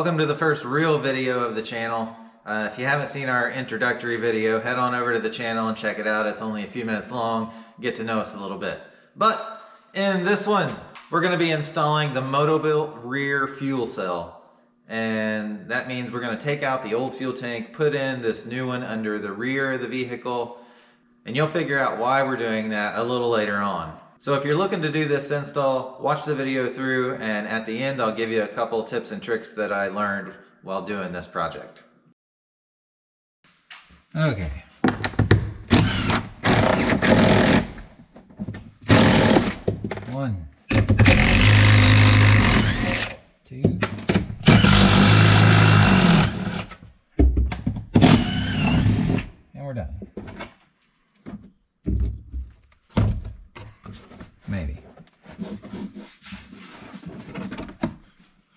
Welcome to the first real video of the channel. If you haven't seen our introductory video, head on over to the channel and check it out. It's only a few minutes long. Get to know us a little bit. But in this one, we're going to be installing the Motobilt REAR fuel cell. And that means we're going to take out the old fuel tank, put in this new one under the rear of the vehicle, and you'll figure out why we're doing that a little later on. So if you're looking to do this install, watch the video through, and at the end I'll give you a couple tips and tricks that I learned while doing this project. Okay. One, two, and we're done. Maybe.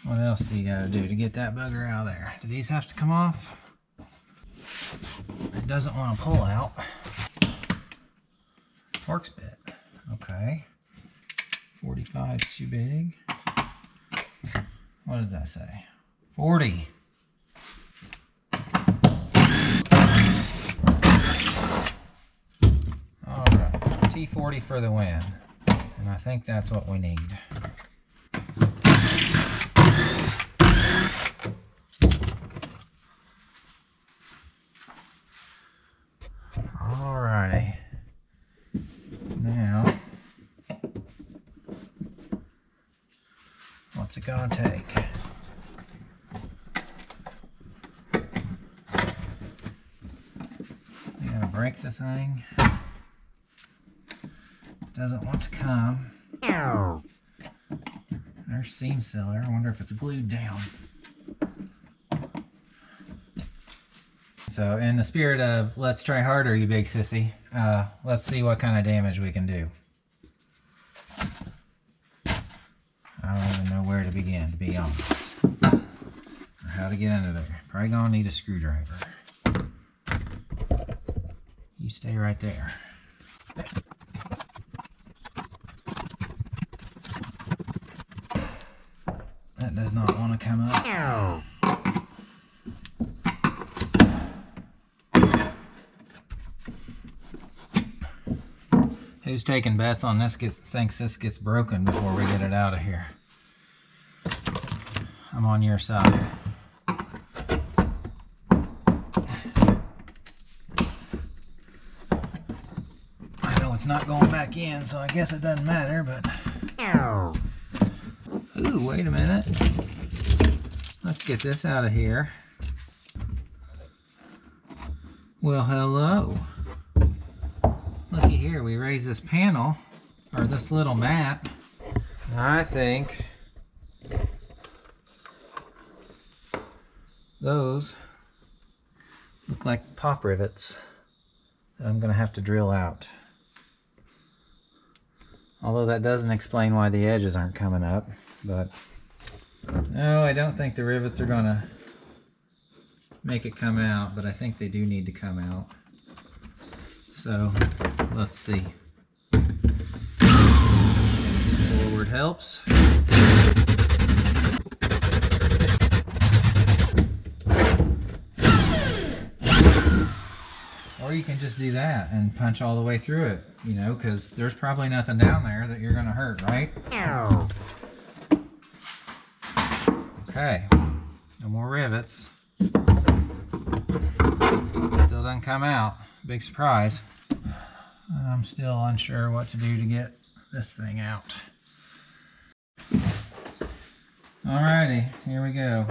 What else do you gotta do to get that bugger out of there? Do these have to come off? It doesn't want to pull out. Torx bit. Okay. 45 is too big. What does that say? 40. Alright. T40 for the win. And I think that's what we need. Alrighty. Now, what's it gonna take? You gotta break the thing. Doesn't want to come. There's seam sealer. I wonder if it's glued down. So in the spirit of let's try harder, you big sissy, let's see what kind of damage we can do. I don't even know where to begin, to be honest. Or how to get under there. Probably gonna need a screwdriver. You stay right there. That does not want to come up. Who's taking bets on this thinks this gets broken before we get it out of here? I'm on your side. I know it's not going back in, so I guess it doesn't matter, but... Ooh, wait a minute. Let's get this out of here. Well, hello. Looky here, we raise this panel, or this little mat. I think those look like pop rivets that I'm going to have to drill out. Although that doesn't explain why the edges aren't coming up, but no, I don't think the rivets are going to make it come out, but I think they do need to come out. So, let's see. Forward helps. Or you can just do that and punch all the way through it, you know, because there's probably nothing down there that you're going to hurt, right? Okay, no more rivets. Still doesn't come out. Big surprise. I'm still unsure what to do to get this thing out. Alrighty, here we go.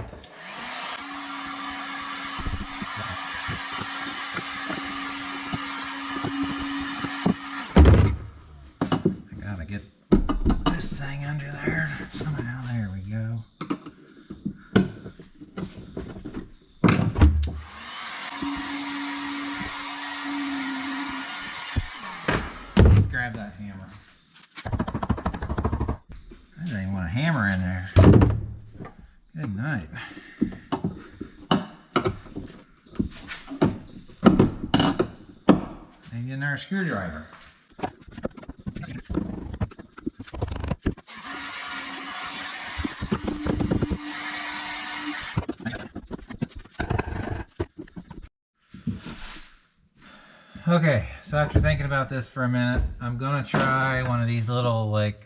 I gotta get this thing under there somehow. There we go. Grab that hammer. I didn't even want a hammer in there. Good night. And get another screwdriver. Okay, so after thinking about this for a minute, I'm gonna try one of these little, like,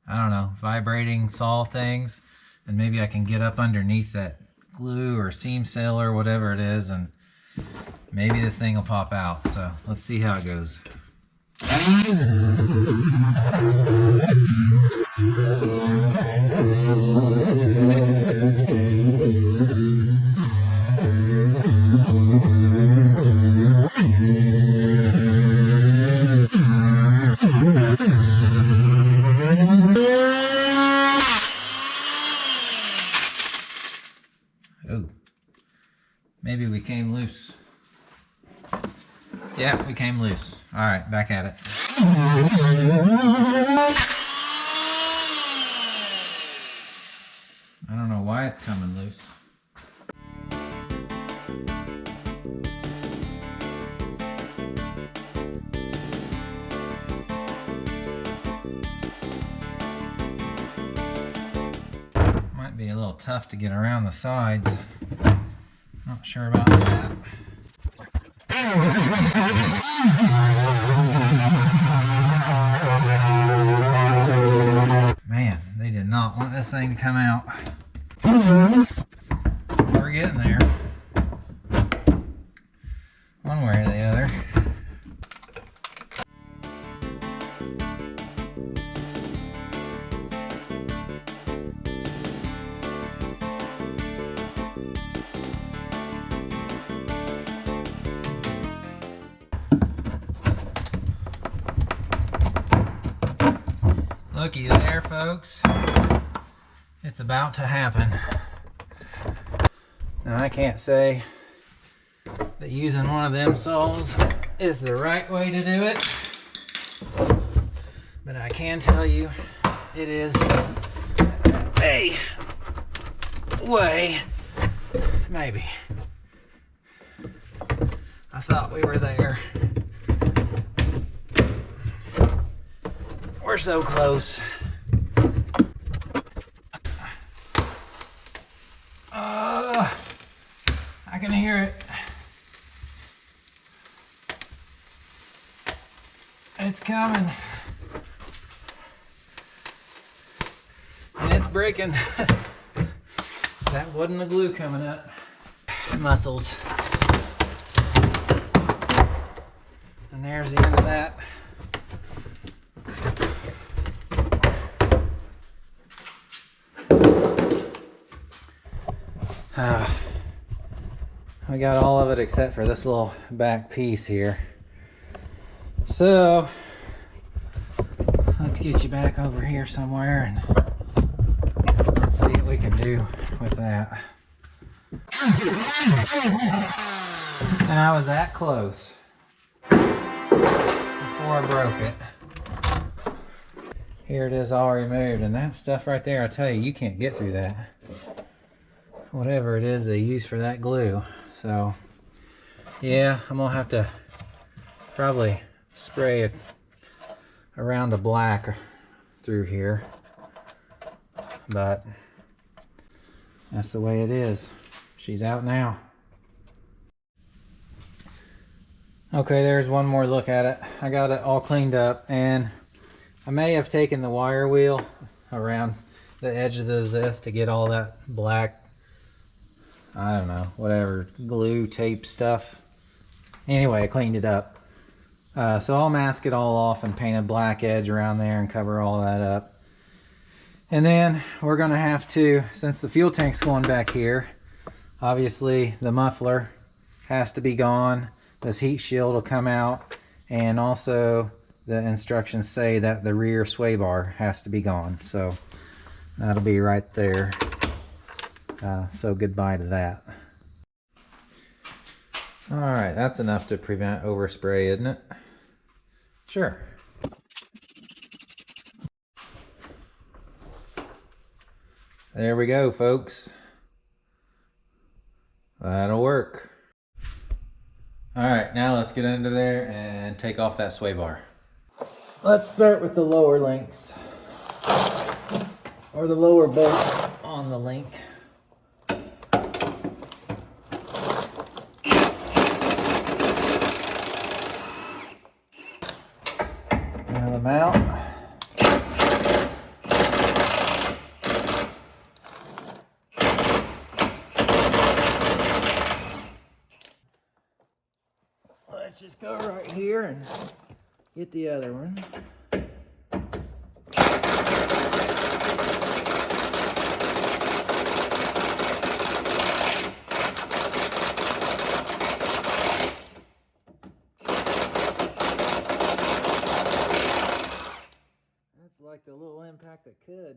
I don't know, vibrating saw things, and maybe I can get up underneath that glue or seam seal or whatever it is, and maybe this thing will pop out. So let's see how it goes. Oh, maybe we came loose. Yeah, we came loose. All right, back at it. I don't know why it's coming loose. Might be a little tough to get around the sides. Not sure about that. Man, they did not want this thing to come out. We're getting there. One way or the other. Looky there, folks. It's about to happen. Now, I can't say that using one of them saws is the right way to do it, but I can tell you it is a way, maybe. I thought we were there. We're so close. I can hear it. It's coming. And it's breaking. That wasn't the glue coming up. Muscles. And there's the end of that. We got all of it except for this little back piece here. So let's get you back over here somewhere and let's see what we can do with that. And I was that close before I broke it. Here it is all removed, and that stuff right there, I tell you, you can't get through that. Whatever it is they use for that glue. So yeah, I'm gonna have to probably spray a round of black through here, but that's the way it is. She's out now. Okay, there's one more look at it. I got it all cleaned up, and I may have taken the wire wheel around the edge of this to get all that black, I don't know, whatever, glue, tape stuff. Anyway, I cleaned it up. So I'll mask it all off and paint a black edge around there and cover all that up. And then we're gonna have to, since the fuel tank's going back here, obviously the muffler has to be gone. This heat shield will come out, and also the instructions say that the rear sway bar has to be gone. So that'll be right there. So goodbye to that. All right, that's enough to prevent overspray, isn't it? Sure. There we go, folks. That'll work. All right, now let's get under there and take off that sway bar. Let's start with the lower links, or the lower bolts on the link. them out. Let's just go right here and get the other one. That's like the little impact that could.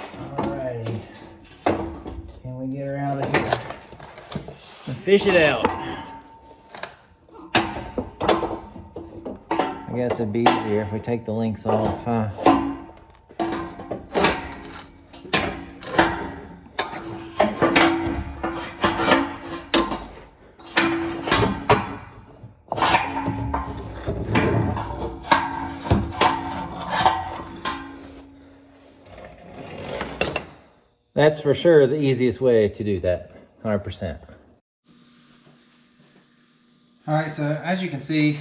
Alrighty, can we get her out of here and fish it out? I guess it'd be easier if we take the links off, huh? That's for sure the easiest way to do that, 100%. All right, so as you can see,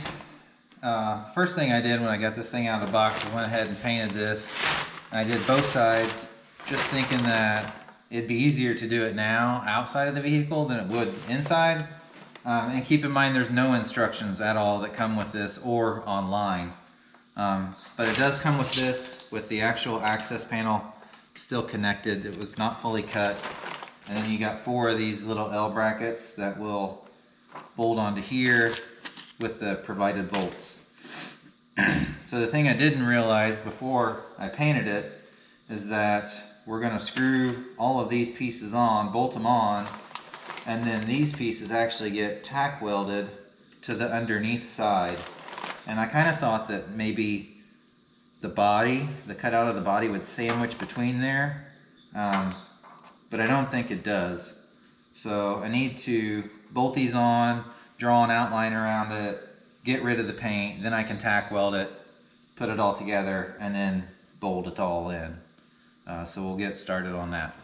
first thing I did when I got this thing out of the box, I went ahead and painted this. I did both sides, just thinking that it'd be easier to do it now outside of the vehicle than it would inside. And keep in mind there's no instructions at all that come with this or online. But it does come with this, with the actual access panel still connected. It was not fully cut. And then you got 4 of these little L brackets that will bolt onto here with the provided bolts. So the thing I didn't realize before I painted it is that we're going to screw all of these pieces on, bolt them on, and then these pieces actually get tack welded to the underneath side. And I kind of thought that maybe the body, the cutout of the body would sandwich between there, but I don't think it does. So I need to bolt these on, draw an outline around it, get rid of the paint, then I can tack weld it, put it all together, and then bolt it all in. So we'll get started on that.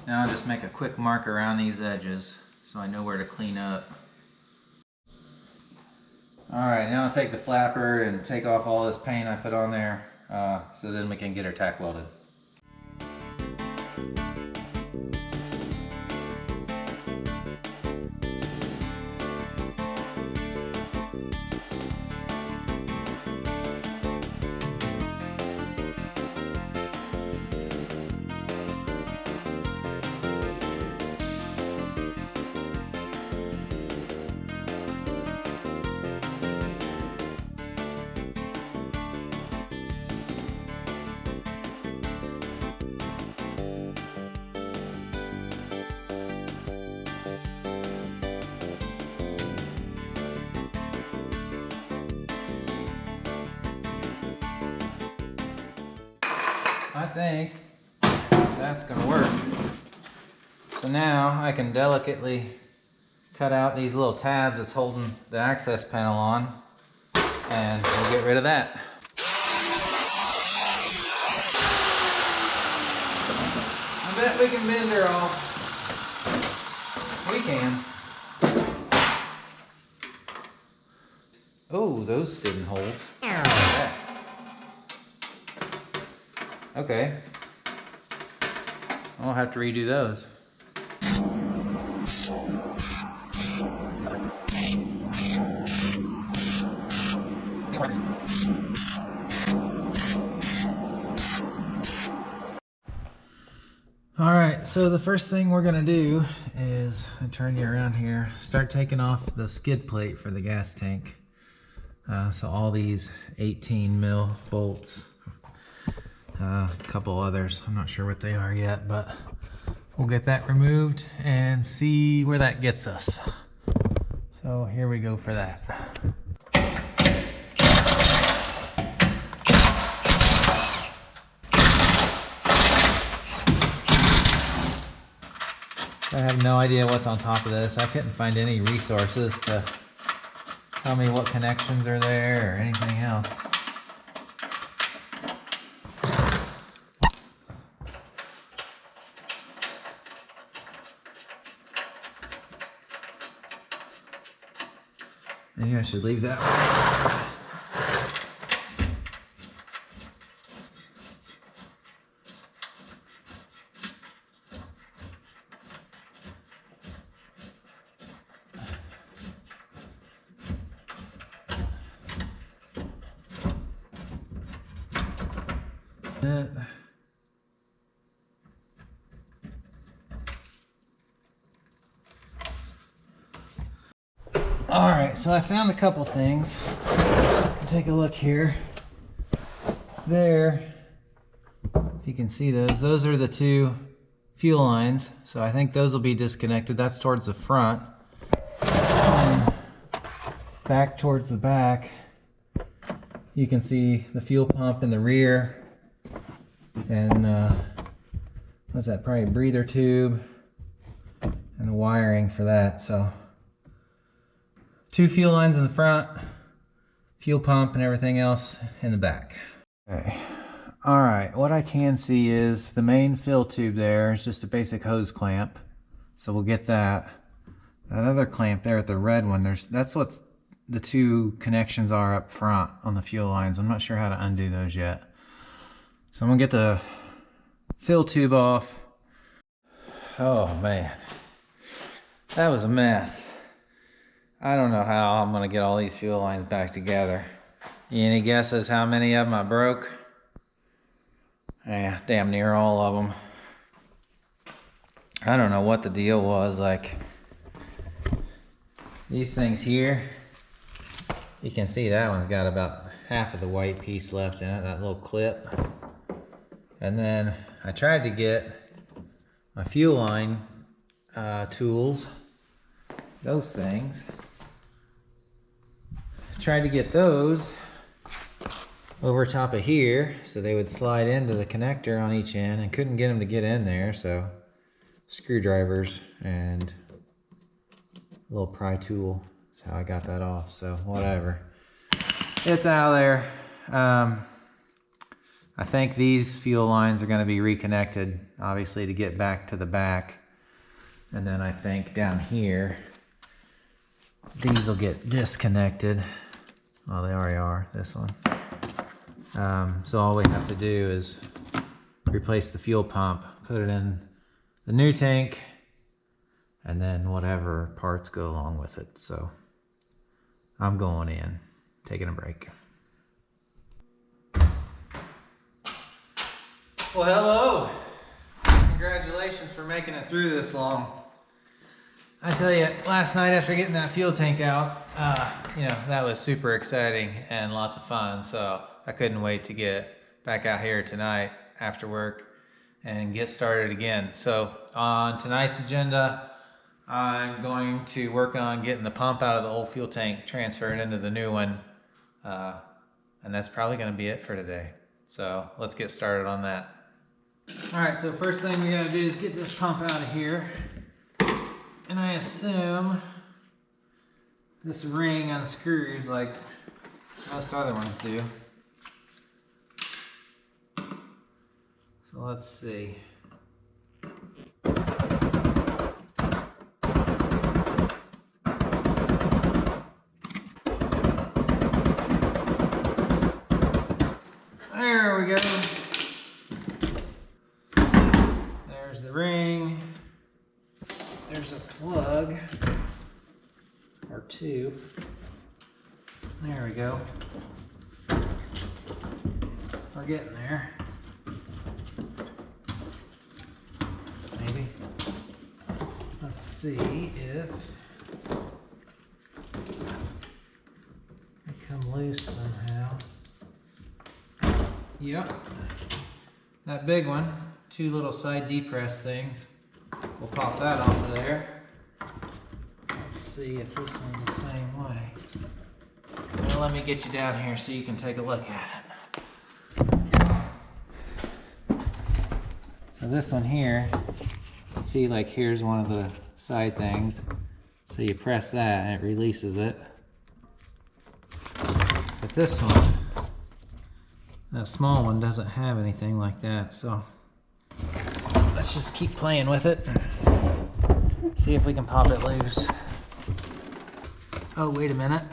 Now I'll just make a quick mark around these edges so I know where to clean up. Alright, now I'll take the flapper and take off all this paint I put on there, so then we can get her tack welded. I think that's going to work. So now I can delicately cut out these little tabs that's holding the access panel on, and we'll get rid of that. I bet we can bend her off. We can. Oh, those didn't hold. Okay. I'll have to redo those. All right, so the first thing we're gonna do is, I turn you around here, start taking off the skid plate for the gas tank. So all these 18 mil bolts, a couple others, I'm not sure what they are yet, but we'll get that removed and see where that gets us. So here we go for that. I have no idea what's on top of this. I couldn't find any resources to tell me what connections are there or anything else. Maybe I should leave that one. All right, so I found a couple things. Take a look here. There, if you can see those are the two fuel lines. So I think those will be disconnected. That's towards the front. And back towards the back, you can see the fuel pump in the rear. And what's that, probably a breather tube and the wiring for that. So two fuel lines in the front, fuel pump and everything else in the back. Okay. All right, what I can see is the main fill tube there is just a basic hose clamp. So we'll get that. That other clamp there at the red one, that's what the two connections are up front on the fuel lines. I'm not sure how to undo those yet. So I'm gonna get the fill tube off. Oh man, that was a mess. I don't know how I'm gonna get all these fuel lines back together. Any guesses how many of them I broke? Yeah, damn near all of them. I don't know what the deal was. Like these things here, you can see that one's got about half of the white piece left in it, that little clip. And then I tried to get my fuel line tools, those things. Tried to get those over top of here so they would slide into the connector on each end, and couldn't get them to get in there, so screwdrivers and a little pry tool. That's how I got that off, so whatever. It's out of there. I think these fuel lines are going to be reconnected, obviously, to get back to the back. And then I think down here, these will get disconnected. Well, they already are, this one. So all we have to do is replace the fuel pump, put it in the new tank, and then whatever parts go along with it. So I'm going in, taking a break. Well, hello. Congratulations for making it through this long. I tell you, last night after getting that fuel tank out, you know, that was super exciting and lots of fun. So I couldn't wait to get back out here tonight after work and get started again. So on tonight's agenda, I'm going to work on getting the pump out of the old fuel tank, transferred into the new one. And that's probably going to be it for today. So let's get started on that. All right, so first thing we gotta do is get this pump out of here. And I assume this ring unscrews like most other ones do. So let's see. There we go. There's the ring. There's a plug or two. There we go. We're getting there. Maybe. Let's see if they come loose somehow. Yep. That big one, two little side depress things. We'll pop that off of there. Let's see if this one's the same way. Well, let me get you down here so you can take a look at it. So this one here, let's see, like, here's one of the side things. So you press that and it releases it. But this one, that small one, doesn't have anything like that. So let's just keep playing with it. See if we can pop it loose. Oh, wait a minute.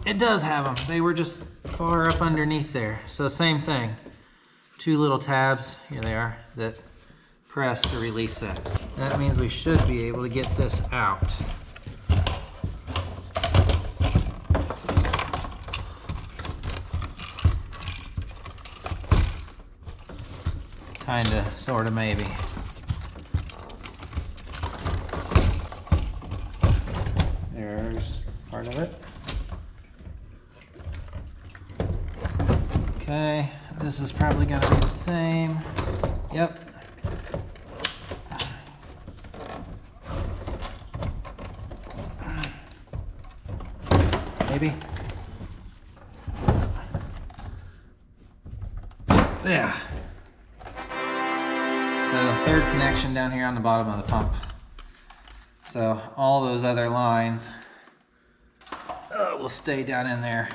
It does have them. They were just far up underneath there. So same thing. Two little tabs, here they are, that press to release that. That means we should be able to get this out. Kinda, sorta, maybe. There's part of it. Okay, this is probably gonna be the same. Yep. Maybe. Yeah. So third connection down here on the bottom of the pump. So all those other lines will stay down in there.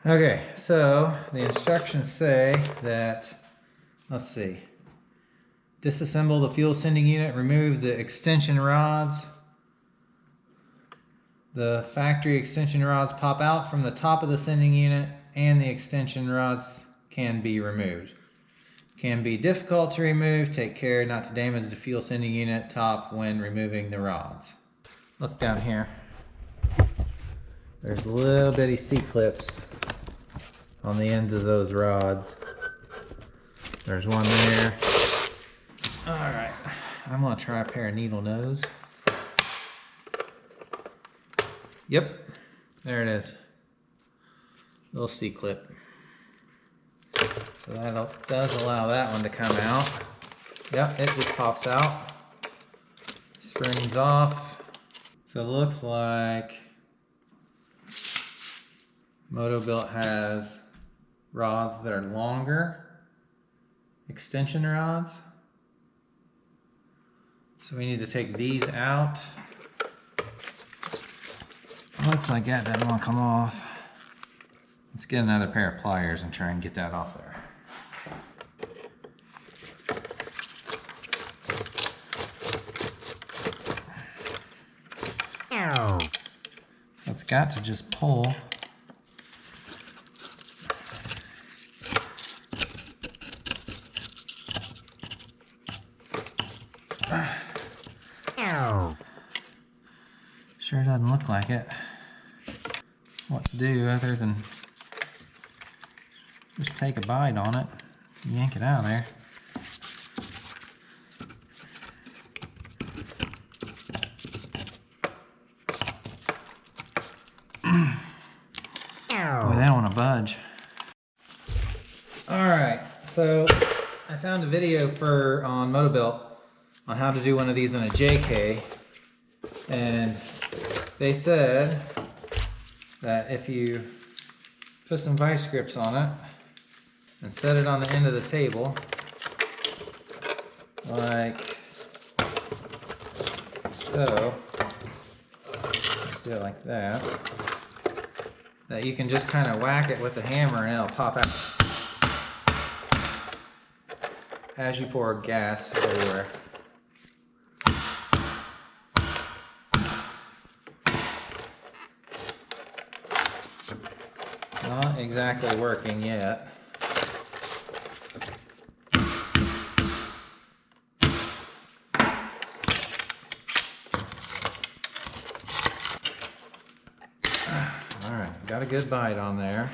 Okay, so the instructions say that, let's see, disassemble the fuel sending unit, remove the extension rods. The factory extension rods pop out from the top of the sending unit, and the extension rods can be removed. Can be difficult to remove. Take care not to damage the fuel sending unit top when removing the rods. Look down here. There's little bitty C-clips on the ends of those rods. There's one there. All right, I'm gonna try a pair of needle nose. Yep, there it is. Little C-clip. So that does allow that one to come out. Yep, it just pops out. Springs off. So it looks like Motobilt has rods that are longer, extension rods. So we need to take these out. Looks like that doesn't want to come off. Let's get another pair of pliers and try and get that off there. It's got to just pull. Sure doesn't look like it. What to do other than just take a bite on it, yank it out of there. Boy, they don't want to budge. Alright, so I found a video on Motobilt on how to do one of these in a JK, and they said that if you put some vice grips on it and set it on the end of the table, like so, let's do it like that, that you can just kind of whack it with a hammer and it'll pop out as you pour gas everywhere. Not exactly working yet. Alright, got a good bite on there.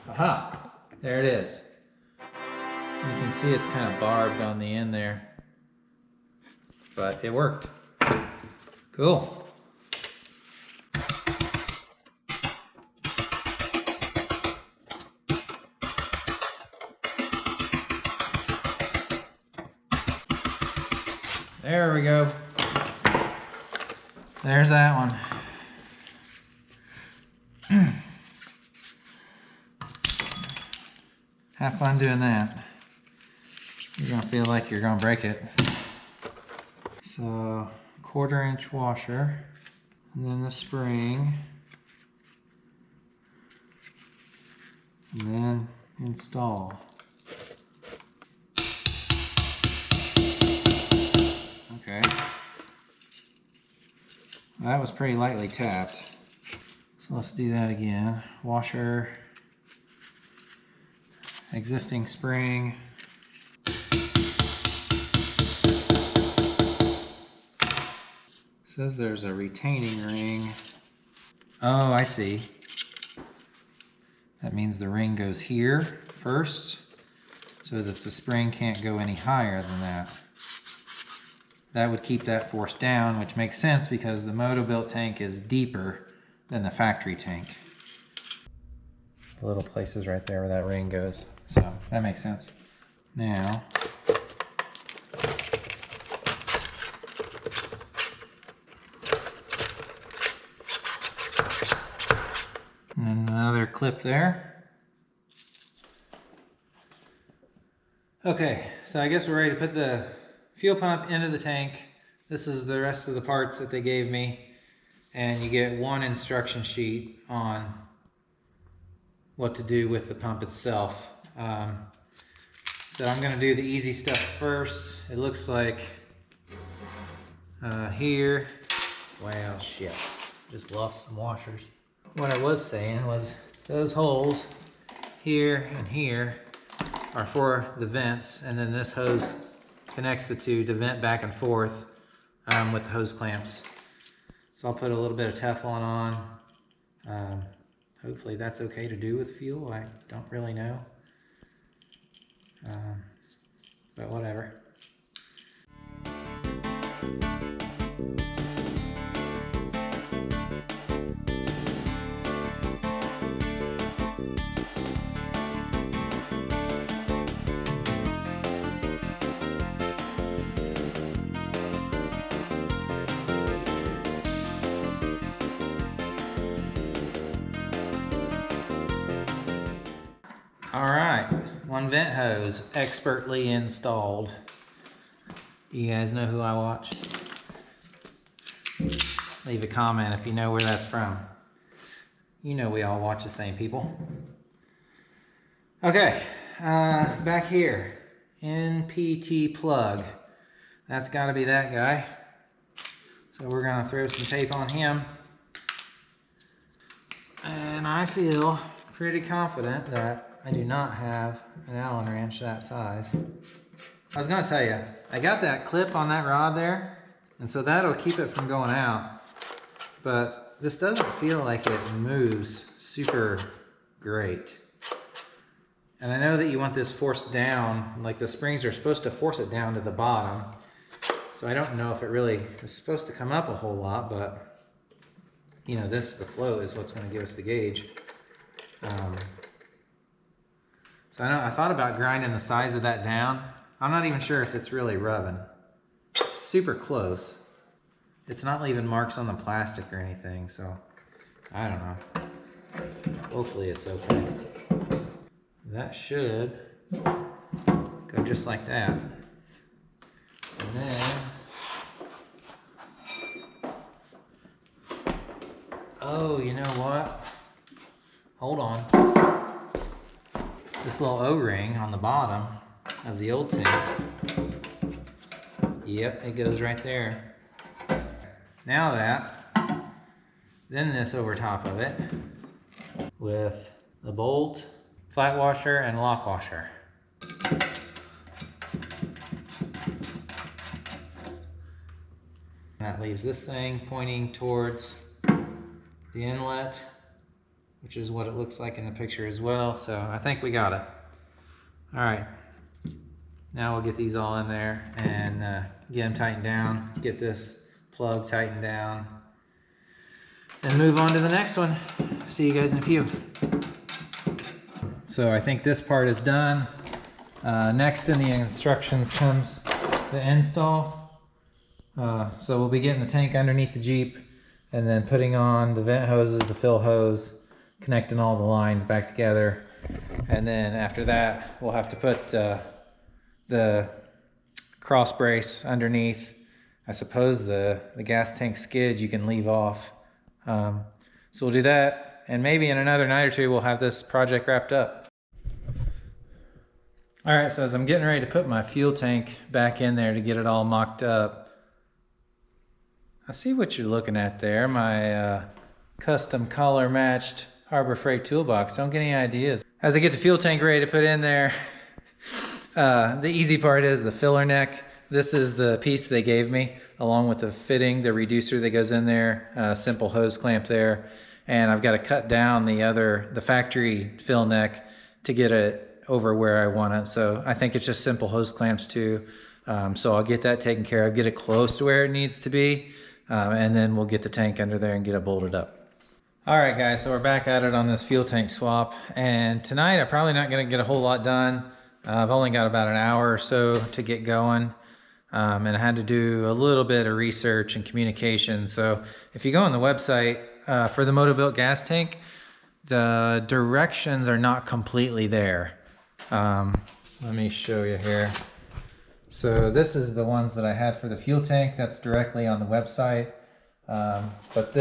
Aha! There it is. You can see it's kind of barbed on the end there, but it worked. Cool. There we go. There's that one. have fun doing that. You're gonna feel like you're gonna break it. So 1/4 inch washer, and then the spring, and then install. Okay. That was pretty lightly tapped. So let's do that again. Washer, existing spring. Says there's a retaining ring. Oh, I see. That means the ring goes here first, so that the spring can't go any higher than that. That would keep that force down, which makes sense because the Motobilt tank is deeper than the factory tank. The little places right there where that ring goes. So that makes sense. Now, and then another clip there. Okay, so I guess we're ready to put the fuel pump into the tank. This is the rest of the parts that they gave me. And you get one instruction sheet on what to do with the pump itself. So I'm gonna do the easy stuff first. It looks like here, well shit, just lost some washers. What I was saying was those holes here and here are for the vents, and then this hose connects the two to vent back and forth with the hose clamps. So I'll put a little bit of Teflon on. Hopefully that's okay to do with fuel. I don't really know. But whatever. All right, one vent hose expertly installed. You guys know who I watch? Leave a comment if you know where that's from. You know we all watch the same people. Okay, back here, NPT plug. That's gotta be that guy. So we're gonna throw some tape on him. And I feel pretty confident that I do not have an Allen wrench that size. I was gonna tell you, I got that clip on that rod there, and so that'll keep it from going out. But this doesn't feel like it moves super great. And I know that you want this forced down, like the springs are supposed to force it down to the bottom. So I don't know if it really is supposed to come up a whole lot, but you know, the flow is what's gonna give us the gauge. So I thought about grinding the sides of that down. I'm not even sure if it's really rubbing. It's super close. It's not leaving marks on the plastic or anything, so I don't know. Hopefully it's okay. That should go just like that. And then, oh, you know what? Hold on. This little O-ring on the bottom of the old tank. Yep, it goes right there. Now that, then this over top of it with the bolt, flat washer, and lock washer. That leaves this thing pointing towards the inlet, which is what it looks like in the picture as well. So I think we got it. All right, now we'll get these all in there and get them tightened down, get this plug tightened down, and move on to the next one. See you guys in a few. So I think this part is done. Next in the instructions comes the install. So we'll be getting the tank underneath the Jeep and then putting on the vent hoses, the fill hose, connecting all the lines back together. And then after that, we'll have to put the cross brace underneath. I suppose the gas tank skid you can leave off. So we'll do that, and maybe in another night or two we'll have this project wrapped up. All right, so as I'm getting ready to put my fuel tank back in there to get it all mocked up, I see what you're looking at there, my custom color matched Harbor Freight toolbox. Don't get any ideas. As I get the fuel tank ready to put in there, the easy part is the filler neck. This is the piece they gave me, along with the fitting, the reducer that goes in there, simple hose clamp there. And I've got to cut down the factory fill neck to get it over where I want it. So I think it's just simple hose clamps too. So I'll get that taken care of, get it close to where it needs to be, and then we'll get the tank under there and get it bolted up. All right guys, so we're back at it on this fuel tank swap. And tonight I'm probably not gonna get a whole lot done. I've only got about an hour or so to get going. And I had to do a little bit of research and communication. So if you go on the website for the Motobilt gas tank, the directions are not completely there. Let me show you here. So this is the ones that I had for the fuel tank. That's directly on the website. But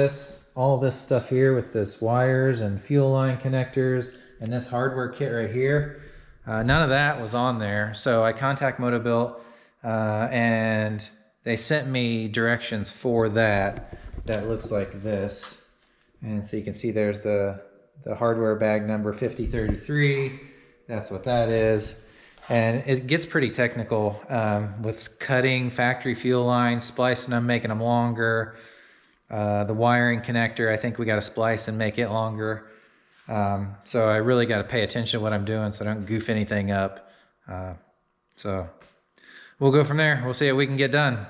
all this stuff here with this wires and fuel line connectors and this hardware kit right here, none of that was on there. So I contacted Motobilt. And they sent me directions for that looks like this. And so you can see there's the hardware bag number 5033. That's what that is. And it gets pretty technical with cutting factory fuel lines, splicing them, making them longer. The wiring connector, I think we got to splice and make it longer. So I really got to pay attention to what I'm doing so I don't goof anything up. So we'll go from there. We'll see what we can get done.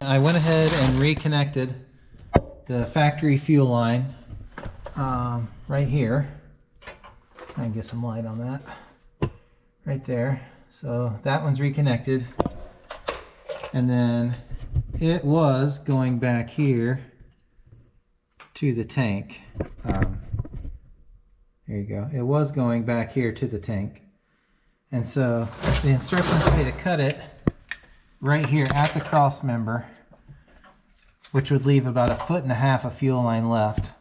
I went ahead and reconnected the factory fuel line right here. I can get some light on that. Right there. So that one's reconnected. And then it was going back here to the tank. There you go. It was going back here to the tank. And so the instructions say to cut it right here at the cross member, which would leave about 1.5 feet of fuel line left.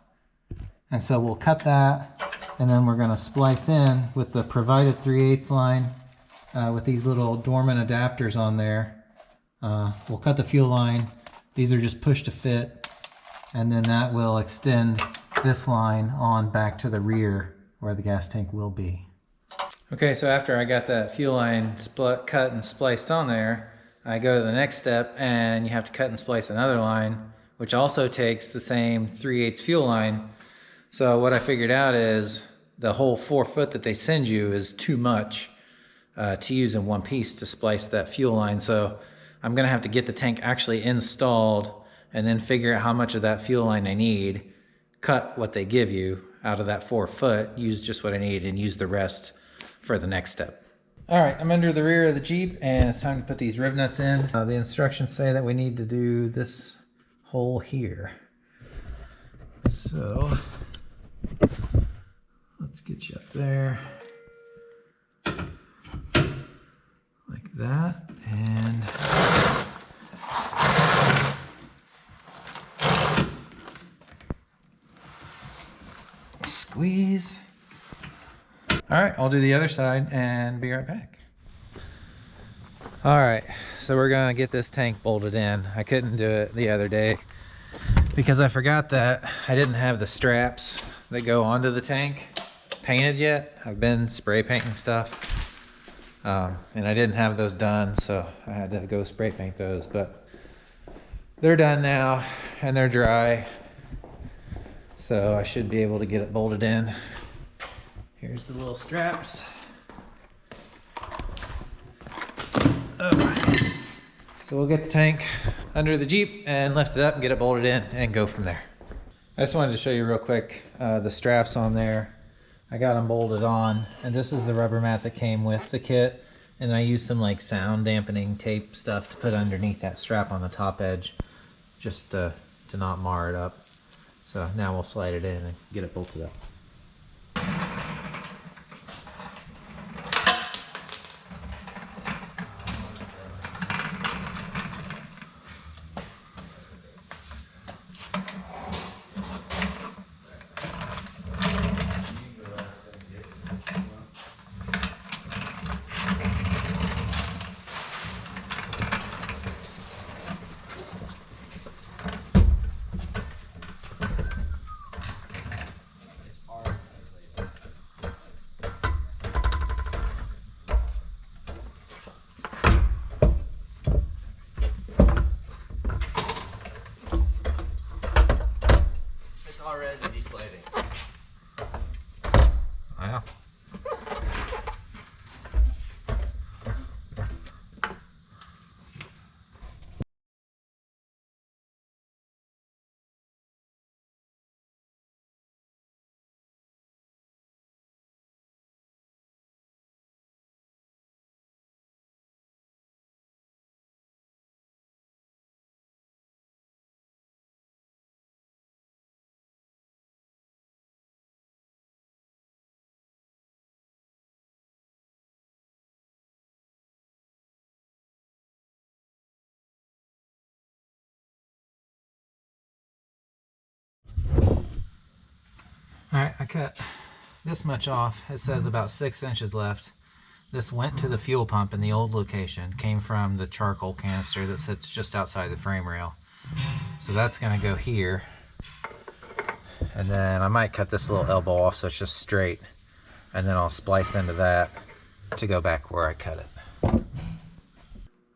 And so we'll cut that, and then we're going to splice in with the provided 3/8 line with these little dormant adapters on there. We'll cut the fuel line. These are just push to fit, and then that will extend this line on back to the rear where the gas tank will be. Okay, so after I got that fuel line cut and spliced on there, I go to the next step, and you have to cut and splice another line, which also takes the same 3/8 fuel line. So what I figured out is the whole 4 foot that they send you is too much to use in one piece to splice that fuel line. So I'm gonna have to get the tank actually installed and then figure out how much of that fuel line I need, cut what they give you out of that 4 foot, use just what I need, and use the rest for the next step. All right, I'm under the rear of the Jeep, and it's time to put these riv nuts in. The instructions say that we need to do this hole here. So let's get you up there like that, and squeeze. All right, I'll do the other side and be right back. All right, so we're gonna get this tank bolted in. I couldn't do it the other day because I forgot that I didn't have the straps that go onto the tank painted yet. I've been spray painting stuff, and I didn't have those done, so I had to go spray paint those, but they're done now and they're dry, so I should be able to get it bolted in. Here's the little straps. Alright, so we'll get the tank under the Jeep and lift it up and get it bolted in and go from there. I just wanted to show you real quick the straps on there. I got them bolted on, and this is the rubber mat that came with the kit, and I used some like sound dampening tape stuff to put underneath that strap on the top edge just to not mar it up. So now we'll slide it in and get it bolted up. Already deflating. Wow. Alright, I cut this much off. It says about 6 inches left. This went to the fuel pump in the old location. Came from the charcoal canister that sits just outside the frame rail. So that's going to go here. And then I might cut this little elbow off so it's just straight. And then I'll splice into that to go back where I cut it.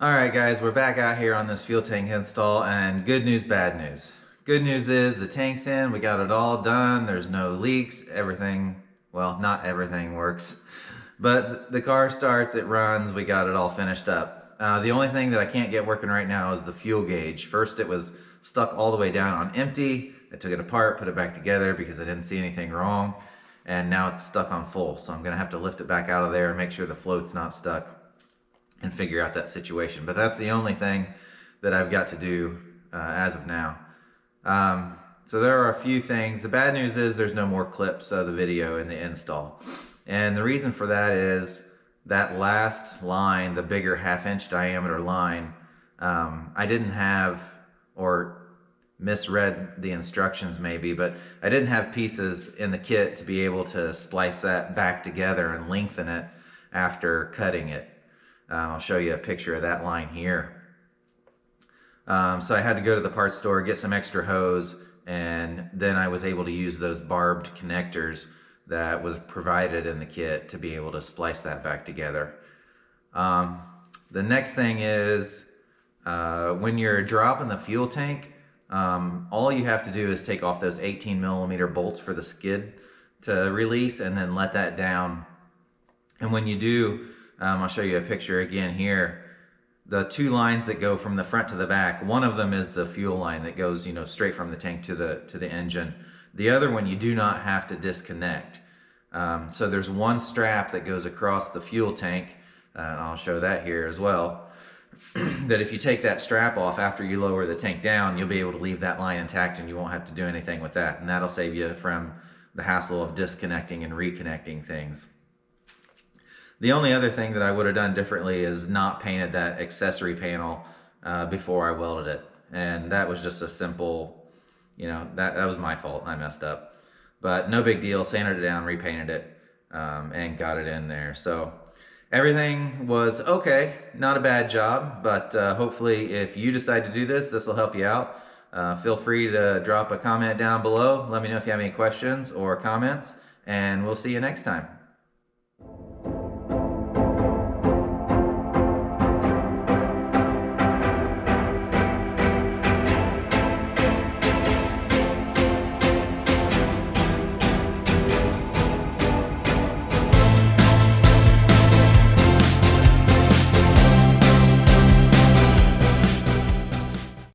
Alright guys, we're back out here on this fuel tank install, and good news, bad news. Good news is the tank's in, we got it all done, there's no leaks, everything, well, not everything works. But the car starts, it runs, we got it all finished up. The only thing that I can't get working right now is the fuel gauge. First it was stuck all the way down on empty. I took it apart, put it back together because I didn't see anything wrong. And now it's stuck on full. So I'm gonna have to lift it back out of there and make sure the float's not stuck and figure out that situation. But that's the only thing that I've got to do as of now. So there are a few things. The bad news is there's no more clips of the video in the install. And the reason for that is that last line, the bigger 1/2 inch diameter line, I didn't have, or misread the instructions maybe, but I didn't have pieces in the kit to be able to splice that back together and lengthen it after cutting it. I'll show you a picture of that line here. So I had to go to the parts store, get some extra hose, and then I was able to use those barbed connectors that was provided in the kit to be able to splice that back together. The next thing is when you're dropping the fuel tank, all you have to do is take off those 18mm bolts for the skid to release and then let that down. And when you do, I'll show you a picture again here. The two lines that go from the front to the back, one of them is the fuel line that goes, you know, straight from the tank to the engine. The other one you do not have to disconnect. So there's one strap that goes across the fuel tank, and I'll show that here as well. That if you take that strap off after you lower the tank down, you'll be able to leave that line intact and you won't have to do anything with that. And that'll save you from the hassle of disconnecting and reconnecting things. The only other thing that I would have done differently is not painted that accessory panel before I welded it. And that was just a simple, you know, that was my fault. I messed up. But no big deal, sanded it down, repainted it, and got it in there. So everything was okay, not a bad job, but hopefully if you decide to do this, this will help you out. Feel free to drop a comment down below. Let me know if you have any questions or comments, and we'll see you next time.